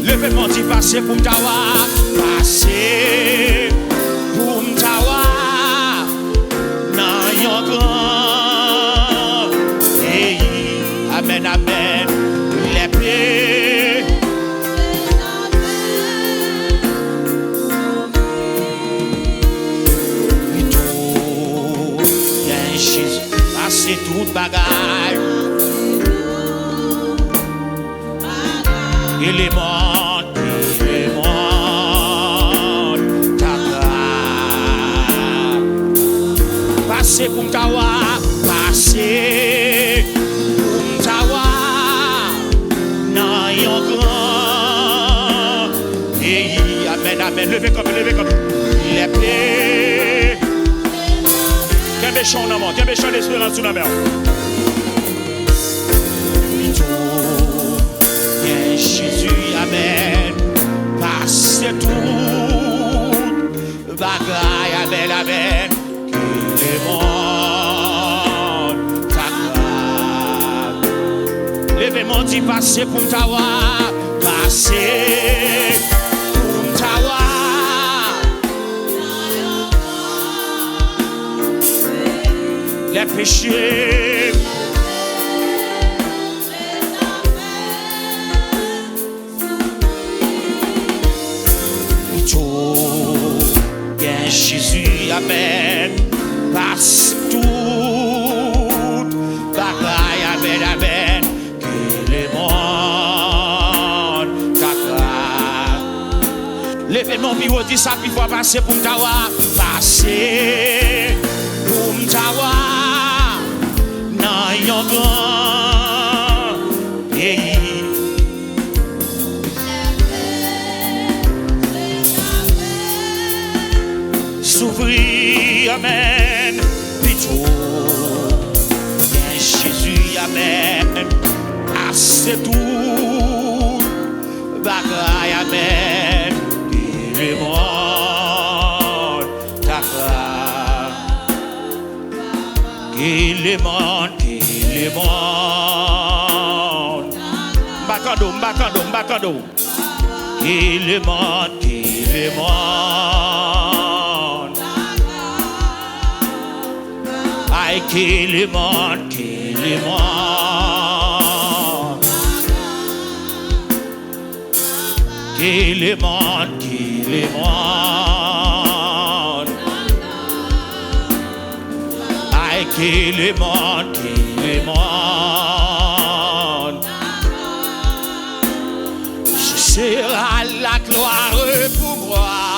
Levez-moi dit passer pour m'tawa. Passer pour m'tawa. Nan yon grand pays. Amen, amen. Les pays. Jésus, passer toute bagaille. Et les mondes, ta grâce. Passer pour m'tawa, passer pour m'tawa. Nan yon grand pays. Amen, amen. Levez comme. Les pays. Qu'un méchant dans qu'un méchant d'espérance sous la mer. Bien Jésus, amen. Passe tout. Bagaille, amen, amen. Que le monde t'acclame. Levez-moi dit passer pour m'tawa. Passer pour m'tawa. Les péchés. Tout bien Jésus, amen. Passe tout. Bagaille, amen, amen. Que le monde t'acclame. Levez-moi puis dit ça, puis faut passer pour m'tawa. Passer pour m'tawa. Nan yon grand pays. S'ouvrir, amen. Plutôt, bien Jésus, amen. Assez tout, bagaille, amen. Et le monde t'acclame. Et le monde. Mbakando. Et le monde. Aïe, qu'il le monde. Qu'il le monde. Aïe, qu'il le monde. Ce sera la gloire pour moi.